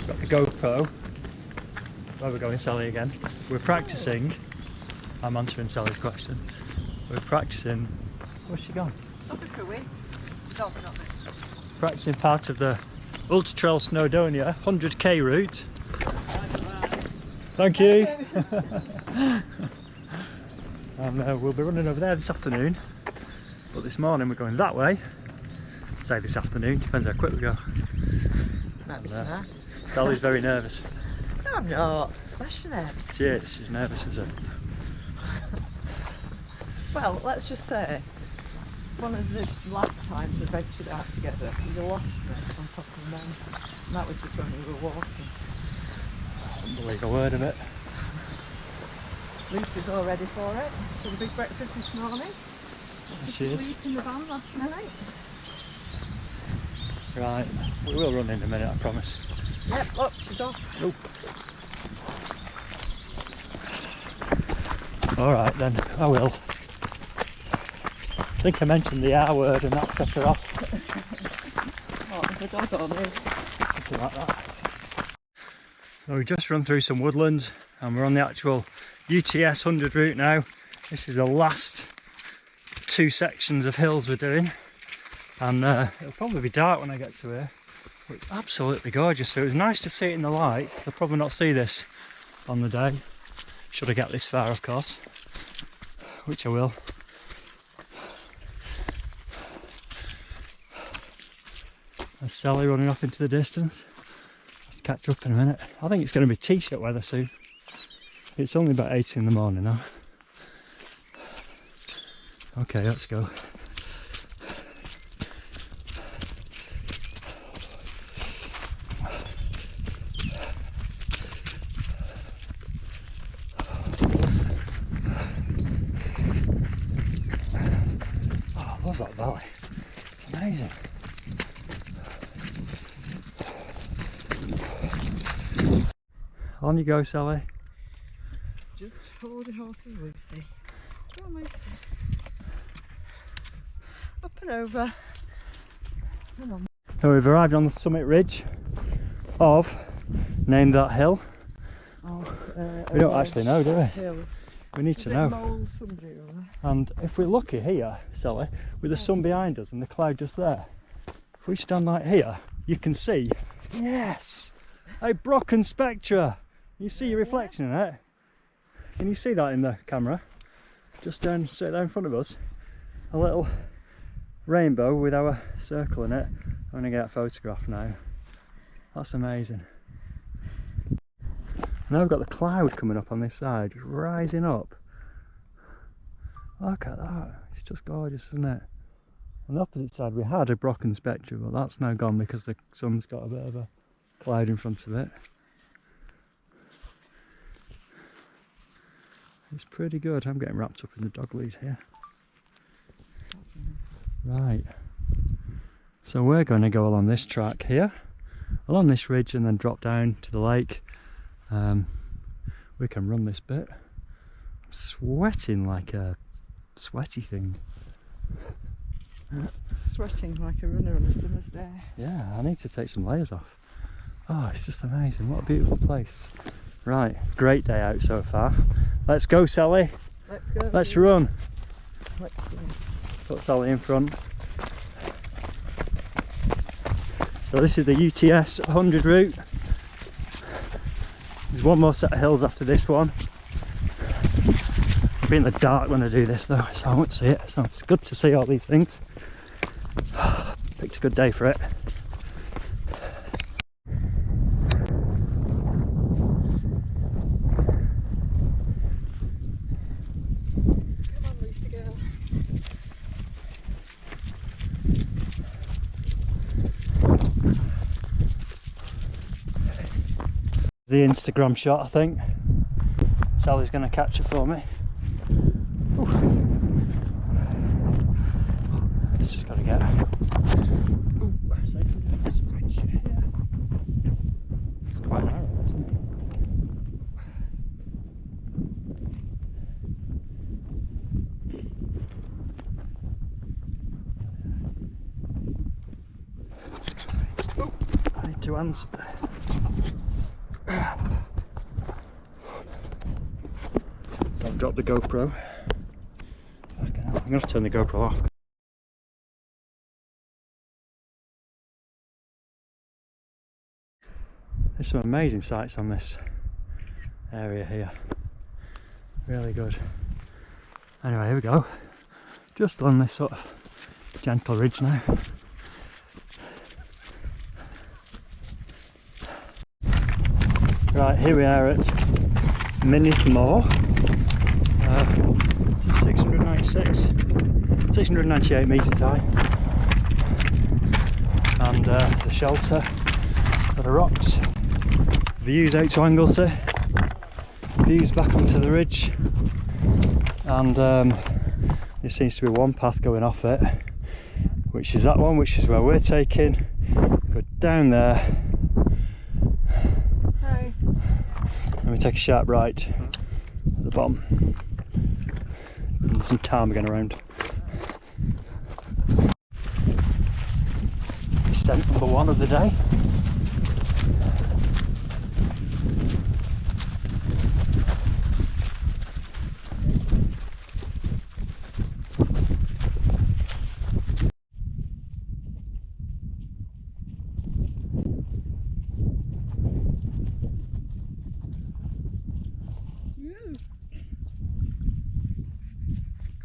Got the GoPro. Where we're going, Sally, again. We're practicing. I'm answering Sally's question. We're practicing. Where's she gone? Something for a win. No, not this. Practicing part of the Ultra Trail Snowdonia 100k route. Thank you. And we'll be running over there this afternoon. But this morning we're going that way. I'd say this afternoon, depends how quick we go. Might be smart. Sally's very nervous. No, I'm not. Smashing it. She is, she's nervous, isn't she? Well, let's just say, one of the last times we ventured out together, you lost me on top of the mountain. And that was just when we were walking. I don't believe a word of it. Lucy's all ready for it. She had a big breakfast this morning. She is. Sleep in the van last night. Right, we will run in a minute, I promise. Yep, look, she's off. Nope. Alright then, I will. I think I mentioned the R word and that set her off. What, the dog or me? Something like that. So we've just run through some woodlands and we're on the actual UTS 100 route now. This is the last 2 sections of hills we're doing. And it'll probably be dark when I get to here. But it's absolutely gorgeous. So it was nice to see it in the light. I'll probably not see this on the day. Should I get this far, of course. Which I will. There's Sally running off into the distance. I'll have to catch up in a minute. I think it's going to be t-shirt weather soon. It's only about 8 in the morning now. Okay, let's go. Oh, I love that valley. It's amazing. On you go, Sally. Just hold your horses, Lucy. Go on, Lucy. Up and over. Come on. So we've arrived on the summit ridge of, name that hill. Oh, We don't actually know, do we? Hill. We need to know. Moel somebody or other? And if we're lucky here, Sally, with the sun behind us and the cloud just there, if we stand like here, you can see, yes, a broken spectra. You see your reflection in it. Can you see that in the camera? Just down, straight there in front of us, a little rainbow with our circle in it. I'm going to get a photograph now. That's amazing. Now we've got the cloud coming up on this side, just rising up. Look at that, it's just gorgeous, isn't it? On the opposite side we had a broken spectrum, but that's now gone because the sun's got a bit of a cloud in front of it. It's pretty good. I'm getting wrapped up in the dog lead here. Right, so we're going to go along this track here, along this ridge, and then drop down to the lake. We can run this bit. I'm sweating like a sweaty thing. Sweating like a runner on a summer's day. Yeah, I need to take some layers off. Oh, it's just amazing. What a beautiful place. Right, great day out so far. Let's go, Sally. Let's go. Let's run. Let's go. Put Sally in front. So this is the UTS 100 route. There's one more set of hills after this one. I'll be in the dark when I do this though, so I won't see it. So it's good to see all these things. Picked a good day for it. Come on, Lucy girl. The Instagram shot, I think. Sally's going to catch it for me. Ooh. It's just got to get. Ooh, it's quite narrow, isn't it? Ooh, I need 2 hands. I've dropped the GoPro. I'm going to turn the GoPro off. There's some amazing sights on this area here. Really good. Anyway, here we go. Just on this sort of gentle ridge now. Right, here we are at Mynydd Mawr. 698 metres high. And there's a shelter for the rocks. Views out to Anglesey. Views back onto the ridge. And there seems to be one path going off it, which is that one, which is where we're taking. Go down there. Hi. And we take a sharp right at the bottom. And there's some ptarmigan around. Ascent number 1 of the day.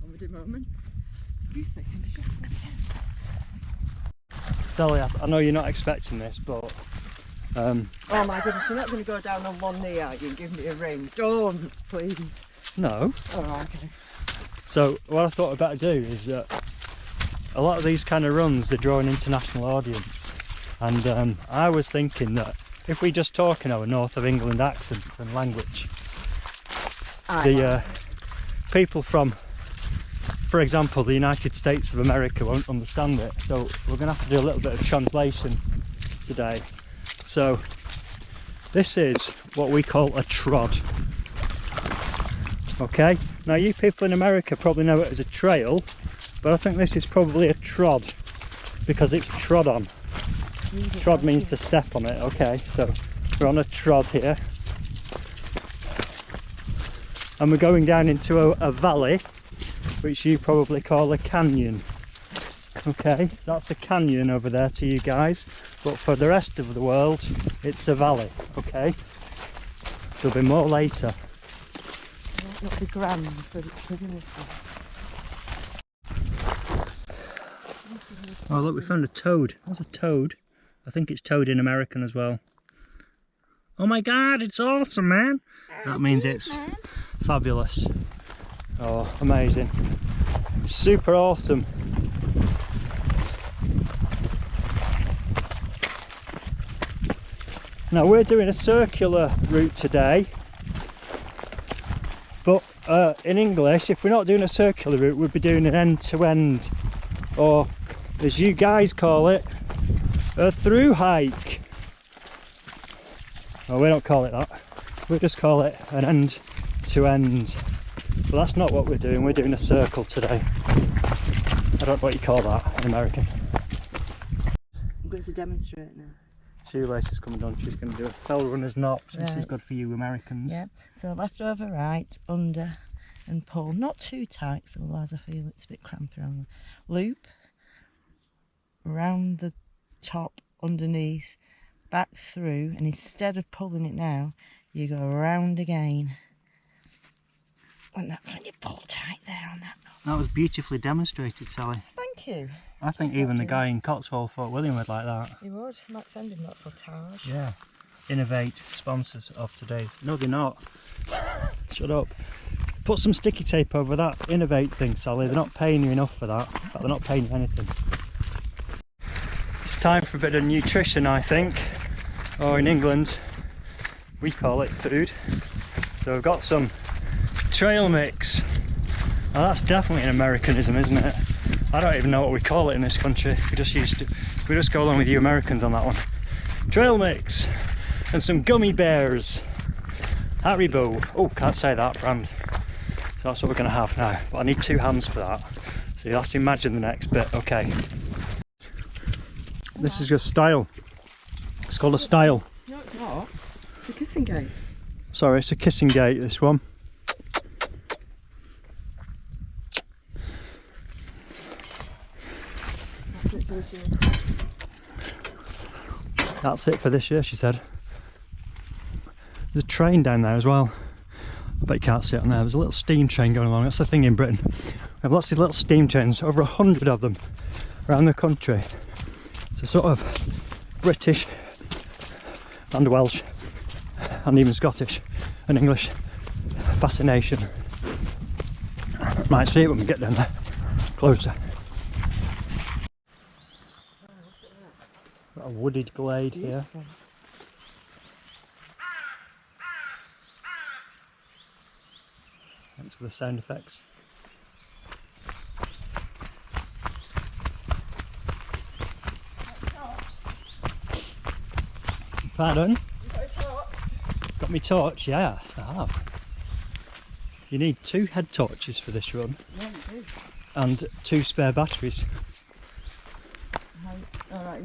Comedy moment. You say, can you just sit down? Sally, I know you're not expecting this, but oh my goodness, you're not going to go down on one knee, are you, and give me a ring? Don't, please. no. Oh, okay. So what I thought I'd better do is that a lot of these kind of runs, they draw an international audience, and I was thinking that if we just talk in our north of England accent and language, people from, for example, the United States of America won't understand it, so we're going to have to do a little bit of translation today. So this is what we call a trod. Okay, now you people in America probably know it as a trail, but I think this is probably a trod because it's trod on. Trod means to step on it. Okay, so we're on a trod here and we're going down into a valley, which you probably call a canyon. Okay, that's a canyon over there to you guys, but for the rest of the world it's a valley. Okay, there'll be more later. It might not be grand, but it's pretty nice. Oh look, we found a toad. That's a toad. I think it's toad in American as well. Oh my god, it's awesome, man! That means it's fabulous. Oh, amazing. Super awesome. Now we're doing a circular route today, but in English, if we're not doing a circular route, we'd be doing an end-to-end, or as you guys call it, a through hike. Oh, we don't call it that. We just call it an end-to-end. But that's not what we're doing. We're doing a circle today. I don't know what you call that in American. I'm going to demonstrate now. Shoelace is coming on. She's going to do a fell runner's knot. So Right. This is good for you Americans. Yeah, so left over right, under and pull. Not too tight, so otherwise I feel it's a bit cramped around. Loop, round the top, underneath, back through, and instead of pulling it now, you go around again. And that's when you pull tight there on that. That was beautifully demonstrated, Sally. Thank you. I think even the guy in Cotswold, Fort William, would like that. You would. Might send him that footage. Yeah. Innovate, sponsors of today's. No, they're not. Shut up. Put some sticky tape over that Innovate thing, Sally. They're not paying you enough for that. In fact, they're not paying you anything. It's time for a bit of nutrition, I think. Or in England, we call it food. So we've got some trail mix. Now that's definitely an Americanism, isn't it? I don't even know what we call it in this country. We just go along with you Americans on that one. Trail mix and some gummy bears. Haribo. Oh, can't say that brand. So that's what we're going to have now. But I need 2 hands for that. So you'll have to imagine the next bit. Okay. This is just style. It's called a style. No, it's not. It's a kissing gate. Sorry, it's a kissing gate, this one. That's it for this year. That's it for this year, she said. There's a train down there as well. I bet you can't see it on there. There's a little steam train going along. That's the thing in Britain. We have lots of little steam trains, over 100 of them around the country. It's a sort of British and Welsh and even Scottish and English fascination. Might see it when we get down there closer. Got a wooded glade here. Thanks for the sound effects. Pardon? Got me torch? Yes, I have. You need 2 head torches for this run. Yeah, you do. And 2 spare batteries. Alright.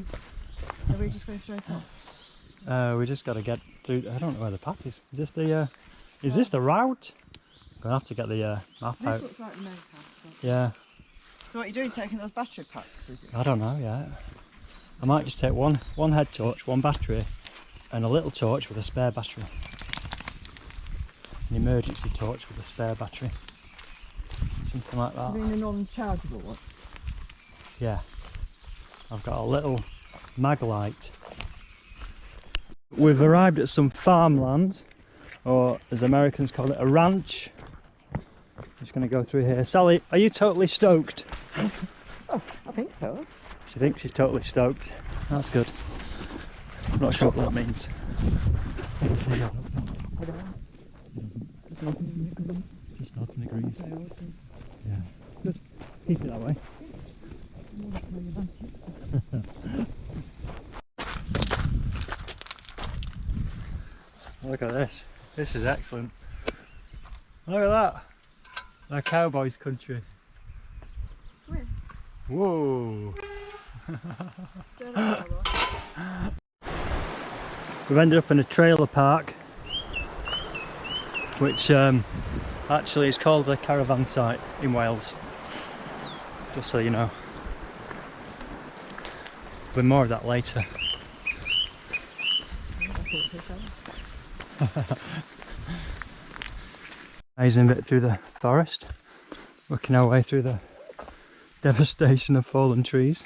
So we just go straight up? We just got to get through. I don't know where the path is. Is this the? Is this the route? I'm gonna have to get the map This out. looks like the main path. Yeah. So what are you doing, taking those battery packs with you? I don't know yet. I might just take one head torch, 1 battery, and a little torch with a spare battery. An emergency torch with a spare battery. Something like that. You mean a non-chargeable one? Yeah. I've got a little mag light. We've arrived at some farmland, or as Americans call it, a ranch. Just going to go through here. Sally, are you totally stoked? Oh, I think so. She thinks she's totally stoked. That's good. I'm not sure what that means. Just starting degrees. Yeah. Good. Keep it that way. Look at this. This is excellent. Look at that. The cowboys' country. Where? Whoa. We've ended up in a trailer park, which actually is called a caravan site in Wales, just so you know. There'll be more of that later. Amazing bit through the forest, working our way through the devastation of fallen trees.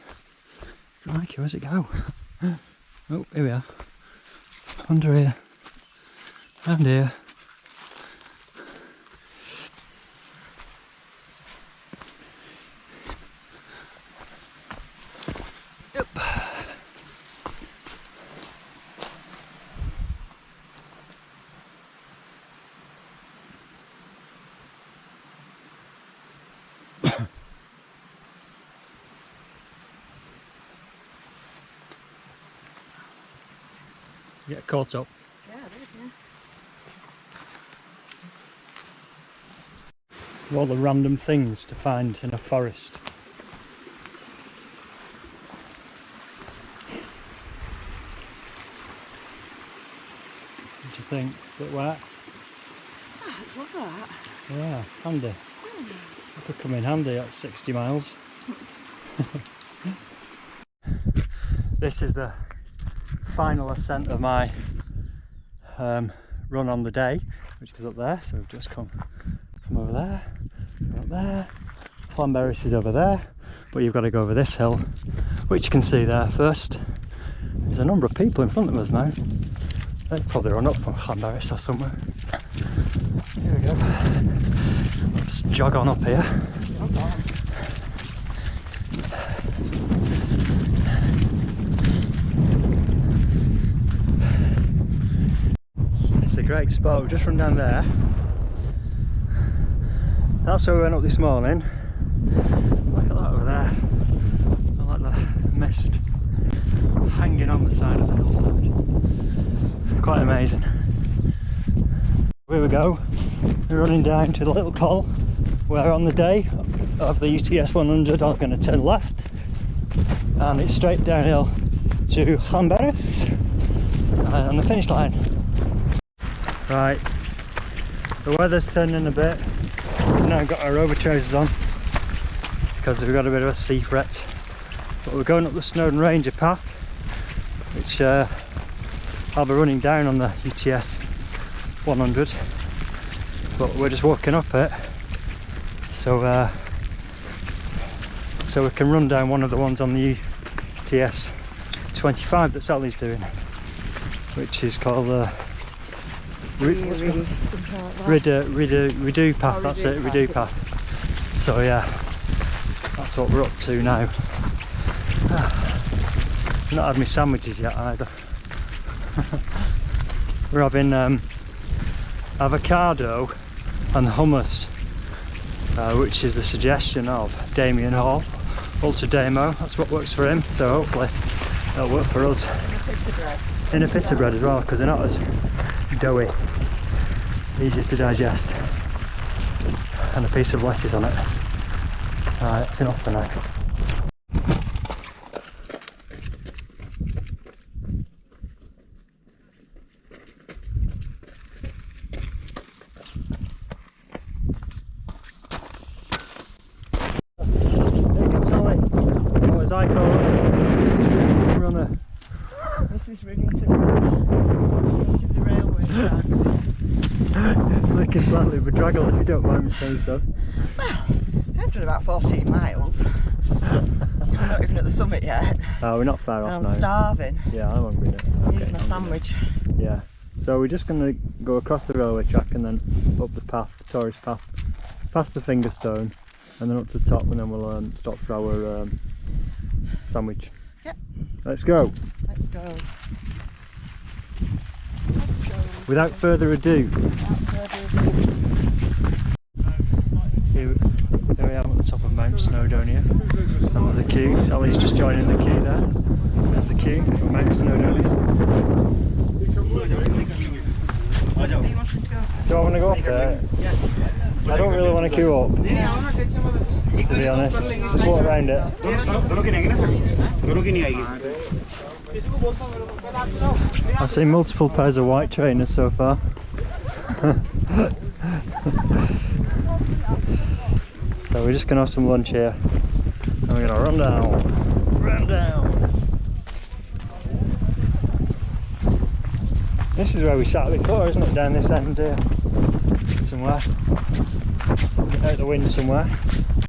Crikey, where's it go? Oh, here we are. Under here. And here. Yep. Get caught up. Yeah, it is, yeah. All the random things to find in a forest. What do you think? Bit wet? Ah, it's lovely that. Yeah, handy. That could come in handy at 60 miles. This is the final ascent of my run on the day, which is up there. So we've just come from over there, up there. Llanberis is over there, but you've got to go over this hill, which you can see there first. There's a number of people in front of us now. They probably run up from Llanberis or somewhere. Here we go. Let's jog on up here. It's a great spot. We've just run down there. That's where we went up this morning. Look at that over there. I like the mist hanging on the side of the hillside. Quite amazing. Here we go. We're running down to the little col where on the day of the UTS 100 I'm going to turn left and it's straight downhill to Llanberis and the finish line Right, the weather's turning a bit. We've now got our over trousers on because we've got a bit of a sea threat. But we're going up the Snowdon Ranger path, which I'll be running down on the UTS 100, but we're just walking up it, so we can run down one of the ones on the UTS 25 that Sally's doing, which is called Redo path. That's it, Redo path. So yeah, that's what we're up to now. I've not had my sandwiches yet either. We're having avocado and hummus, which is the suggestion of Damien Hall, Ultra Demo. That's what works for him, so hopefully it'll work for us. In a pita bread as well, because they're not as doughy, easier to digest, and a piece of lettuce on it. Alright, that's enough for now. This is Rivington Runner. This is the railway tracks. Like a slightly bedraggled, if you don't mind me saying so. Well, I've done about 14 miles. I'm not even at the summit yet. Oh, we're not far off now. I'm starving. Yeah, I'm hungry now. Need my sandwich. Yeah. So we're just going to go across the railway track and then up the path, the tourist path, past the Fingerstone, and then up to the top, and then we'll stop for our sandwich. Yep. Let's go. Let's go. Without further ado. Here we are at the top of Mount Snowdonia, and there's a queue. Sally's just joining the queue there. There's the queue for Mount Snowdonia. Do I want to go up there? I don't really want to queue up, to be honest. Just walk around it. I've seen multiple pairs of white trainers so far. So we're just going to have some lunch here, and we're going to run down. This is where we sat before, isn't it? Down this end here, somewhere. Out the wind somewhere.